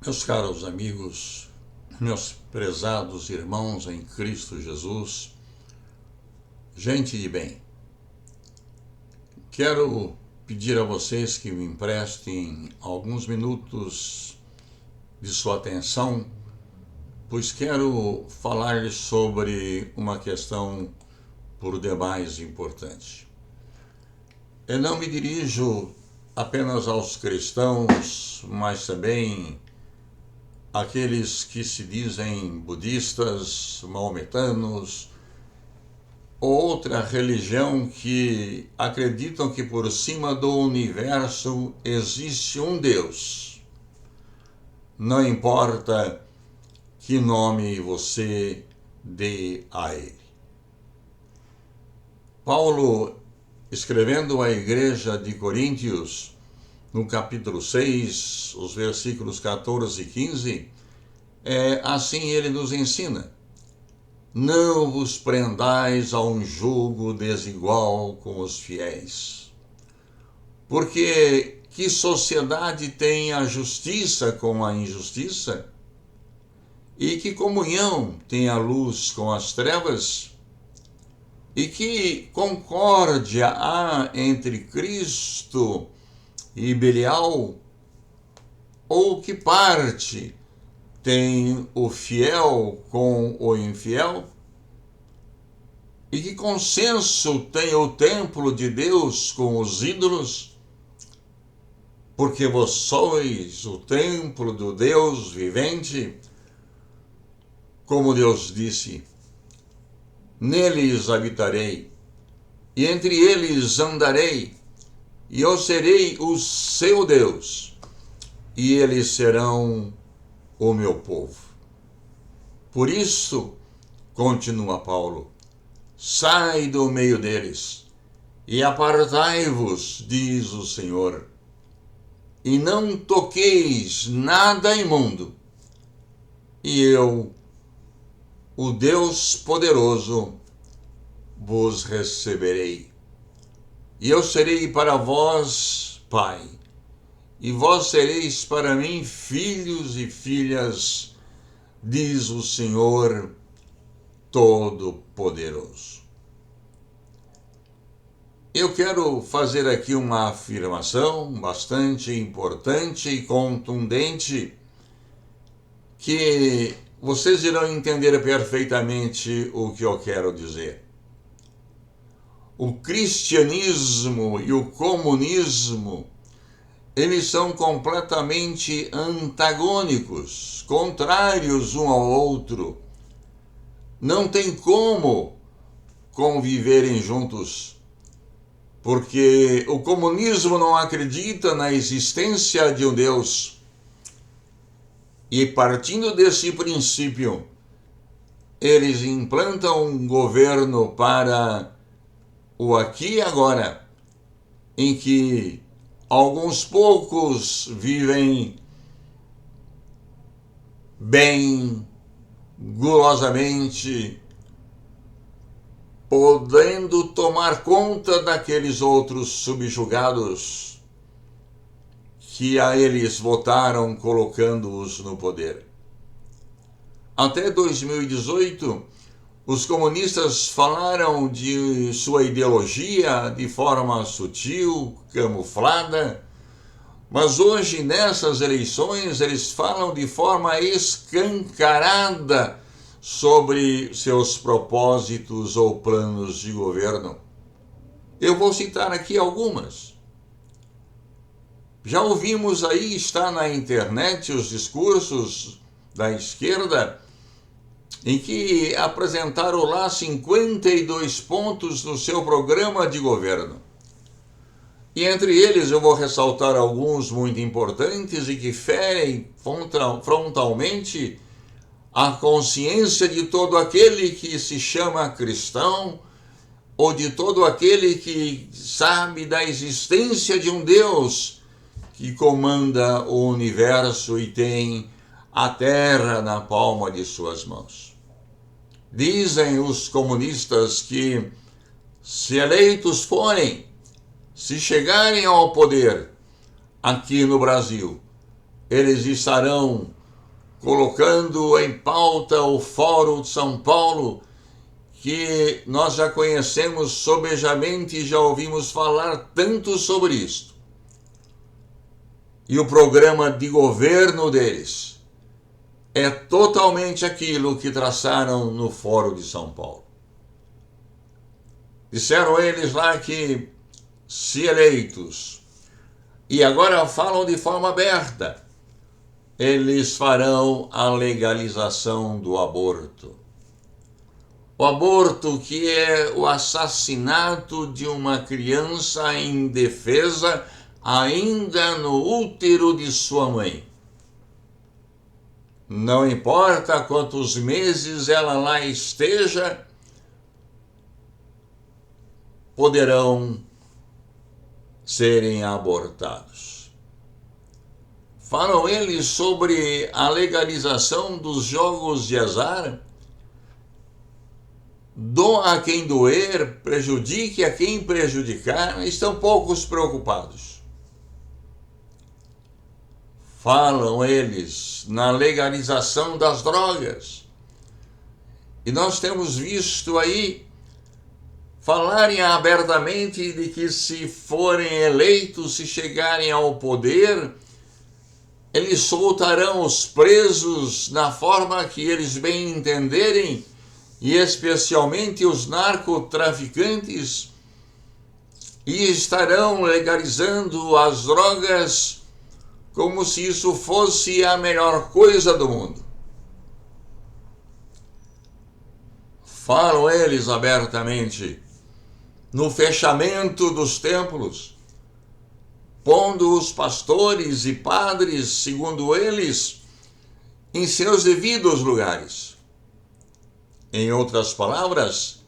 Meus caros amigos, meus prezados irmãos em Cristo Jesus, gente de bem, quero pedir a vocês que me emprestem alguns minutos de sua atenção, pois quero falar-lhes sobre uma questão por demais importante. Eu não me dirijo apenas aos cristãos, mas também àqueles que se dizem budistas, maometanos, ou outra religião que acreditam que por cima do universo existe um Deus. Não importa que nome você dê a ele. Paulo, escrevendo à igreja de Coríntios, no capítulo 6, os versículos 14 e 15, assim ele nos ensina: não vos prendais a um jugo desigual com os fiéis. Porque que sociedade tem a justiça com a injustiça? E que comunhão tem a luz com as trevas? E que concórdia há entre Cristo e Belial? Ou que parte tem o fiel com o infiel? E que consenso tem o templo de Deus com os ídolos? Porque vós sois o templo do Deus vivente. Como Deus disse: neles habitarei, e entre eles andarei, e eu serei o seu Deus, e eles serão o meu povo. Por isso, continua Paulo, sai do meio deles, e apartai-vos, diz o Senhor, e não toqueis nada imundo, e eu, o Deus poderoso, vos receberei. E eu serei para vós pai, e vós sereis para mim filhos e filhas, diz o Senhor Todo-Poderoso. Eu quero fazer aqui uma afirmação bastante importante e contundente, que vocês irão entender perfeitamente o que eu quero dizer. O cristianismo e o comunismo, eles são completamente antagônicos, contrários um ao outro. Não tem como conviverem juntos, porque o comunismo não acredita na existência de um Deus. E partindo desse princípio, eles implantam um governo para o aqui e agora, em que alguns poucos vivem bem, gulosamente, podendo tomar conta daqueles outros subjugados que a eles votaram, colocando-os no poder. Até 2018, os comunistas falaram de sua ideologia de forma sutil, camuflada, mas hoje, nessas eleições, eles falam de forma escancarada sobre seus propósitos ou planos de governo. Eu vou citar aqui algumas. Já ouvimos aí, está na internet, os discursos da esquerda, em que apresentaram lá 52 pontos no seu programa de governo. E entre eles eu vou ressaltar alguns muito importantes e que ferem frontalmente a consciência de todo aquele que se chama cristão, ou de todo aquele que sabe da existência de um Deus que comanda o universo e tem a terra na palma de suas mãos. Dizem os comunistas que, se eleitos forem, se chegarem ao poder aqui no Brasil, eles estarão colocando em pauta o Fórum de São Paulo, que nós já conhecemos sobejamente e já ouvimos falar tanto sobre isto. E o programa de governo deles é totalmente aquilo que traçaram no Fórum de São Paulo. Disseram eles lá que, se eleitos, e agora falam de forma aberta, eles farão a legalização do aborto. O aborto, que é o assassinato de uma criança indefesa ainda no útero de sua mãe. Não importa quantos meses ela lá esteja, poderão serem abortados. Falam eles sobre a legalização dos jogos de azar. Doa a quem doer, prejudique a quem prejudicar, estão poucos preocupados. Falam eles na legalização das drogas. E nós temos visto aí falarem abertamente de que, se forem eleitos, se chegarem ao poder, eles soltarão os presos na forma que eles bem entenderem, e especialmente os narcotraficantes, e estarão legalizando as drogas como se isso fosse a melhor coisa do mundo. Falam eles abertamente no fechamento dos templos, pondo os pastores e padres, segundo eles, em seus devidos lugares. Em outras palavras,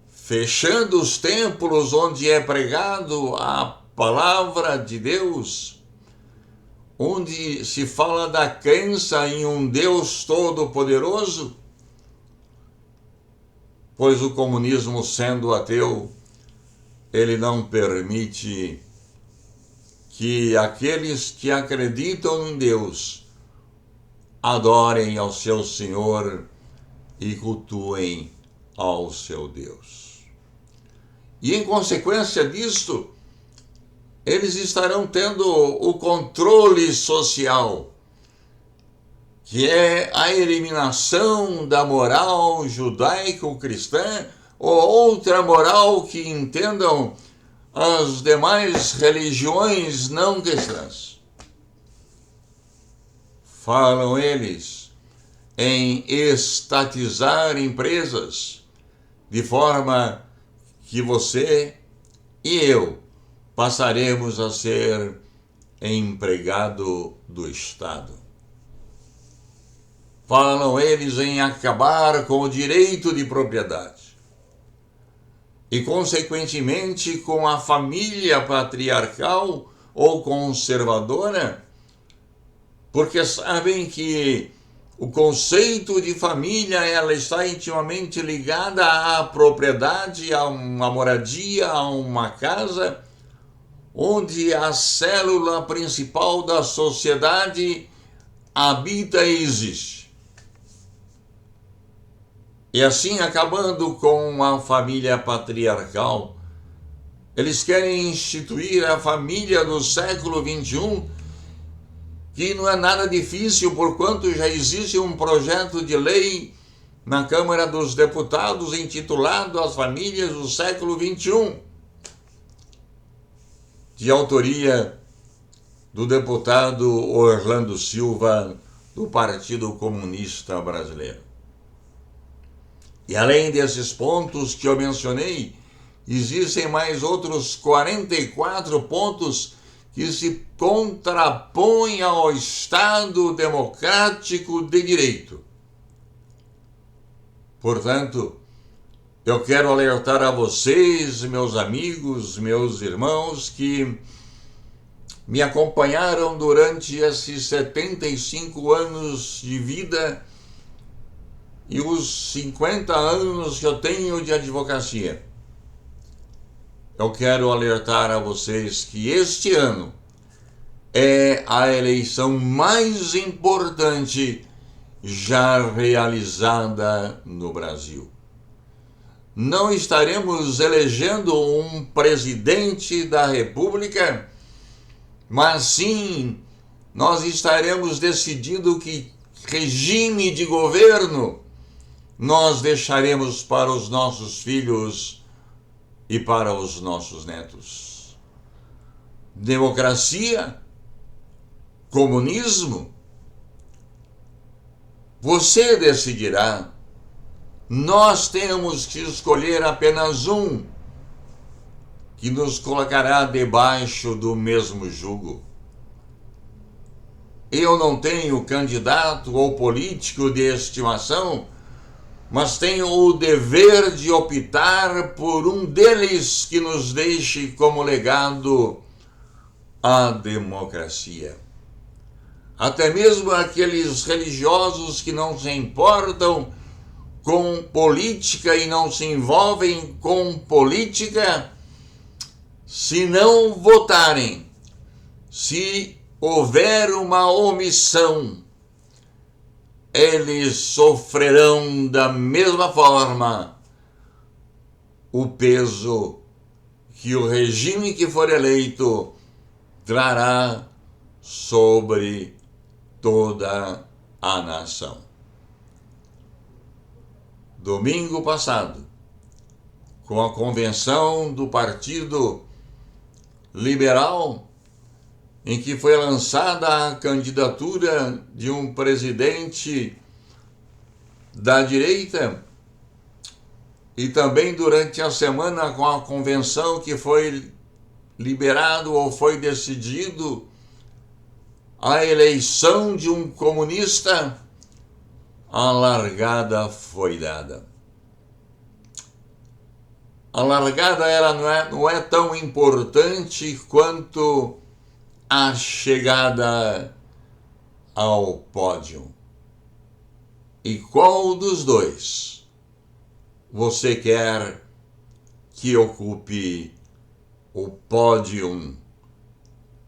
fechando os templos onde é pregado a palavra de Deus, onde se fala da crença em um Deus todo-poderoso, pois o comunismo, sendo ateu, ele não permite que aqueles que acreditam em Deus adorem ao seu Senhor e cultuem ao seu Deus. E em consequência disto, eles estarão tendo o controle social, que é a eliminação da moral judaico-cristã ou outra moral que entendam as demais religiões não cristãs. Falam eles em estatizar empresas, de forma que você e eu passaremos a ser empregado do Estado. Falam eles em acabar com o direito de propriedade e, consequentemente, com a família patriarcal ou conservadora, porque sabem que o conceito de família, ela está intimamente ligada à propriedade, a uma moradia, a uma casa, onde a célula principal da sociedade habita e existe. E assim, acabando com a família patriarcal, eles querem instituir a família do século XXI, que não é nada difícil, porquanto já existe um projeto de lei na Câmara dos Deputados intitulado As Famílias do Século XXI, de autoria do deputado Orlando Silva, do Partido Comunista Brasileiro. E além desses pontos que eu mencionei, existem mais outros 44 pontos que se contrapõem ao Estado democrático de direito. Portanto, eu quero alertar a vocês, meus amigos, meus irmãos, que me acompanharam durante esses 75 anos de vida e os 50 anos que eu tenho de advocacia. Eu quero alertar a vocês que este ano é a eleição mais importante já realizada no Brasil. Não estaremos elegendo um presidente da República, mas sim nós estaremos decidindo que regime de governo nós deixaremos para os nossos filhos e para os nossos netos. Democracia? Comunismo? Você decidirá. Nós temos que escolher apenas um que nos colocará debaixo do mesmo jugo. Eu não tenho candidato ou político de estimação, mas tenho o dever de optar por um deles que nos deixe como legado a democracia. Até mesmo aqueles religiosos que não se importam com política e não se envolvem com política, se não votarem, se houver uma omissão, eles sofrerão da mesma forma o peso que o regime que for eleito trará sobre toda a nação. Domingo passado, com a convenção do Partido Liberal, em que foi lançada a candidatura de um presidente da direita, e também durante a semana com a convenção que foi liberado ou foi decidido a eleição de um comunista, a largada foi dada. A largada ela não é tão importante quanto a chegada ao pódio. E qual dos dois você quer que ocupe o pódio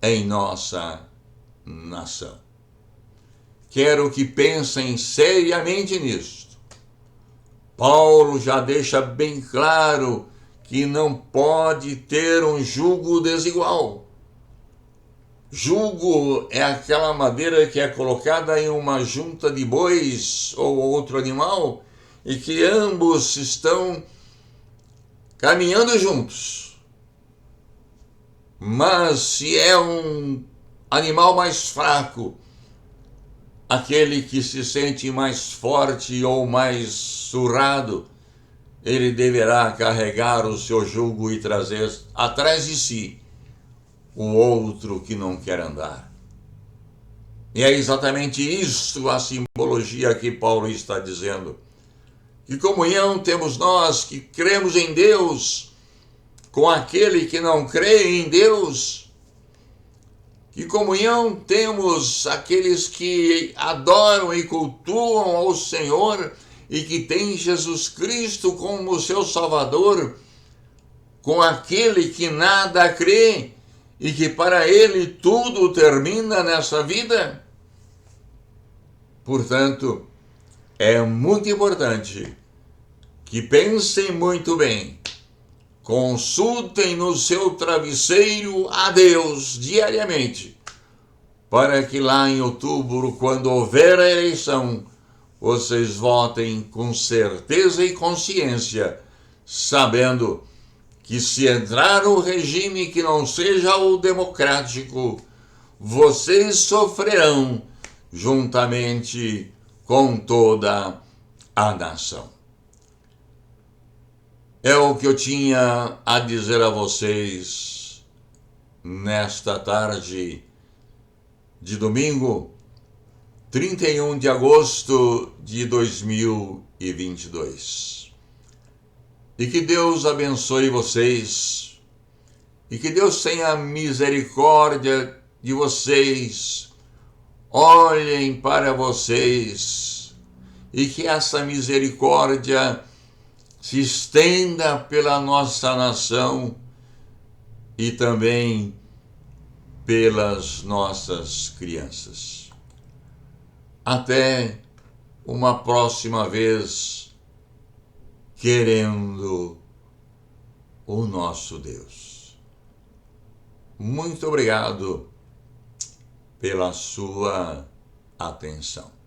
em nossa nação? Quero que pensem seriamente nisto. Paulo já deixa bem claro que não pode ter um jugo desigual. Jugo é aquela madeira que é colocada em uma junta de bois ou outro animal e que ambos estão caminhando juntos. Mas se é um animal mais fraco, aquele que se sente mais forte ou mais surrado, ele deverá carregar o seu jugo e trazer atrás de si o outro que não quer andar. E é exatamente isso a simbologia que Paulo está dizendo. Que comunhão temos nós que cremos em Deus com aquele que não crê em Deus? Que comunhão temos aqueles que adoram e cultuam ao Senhor e que têm Jesus Cristo como seu Salvador, com aquele que nada crê e que para ele tudo termina nessa vida? Portanto, é muito importante que pensem muito bem, consultem no seu travesseiro a Deus diariamente, para que lá em outubro, quando houver a eleição, vocês votem com certeza e consciência, sabendo que se entrar um regime que não seja o democrático, vocês sofrerão juntamente com toda a nação. É o que eu tinha a dizer a vocês nesta tarde de domingo, 31 de agosto de 2022. E que Deus abençoe vocês, e que Deus tenha misericórdia de vocês, olhem para vocês, e que essa misericórdia se estenda pela nossa nação e também pelas nossas crianças. Até uma próxima vez, querendo o nosso Deus. Muito obrigado pela sua atenção.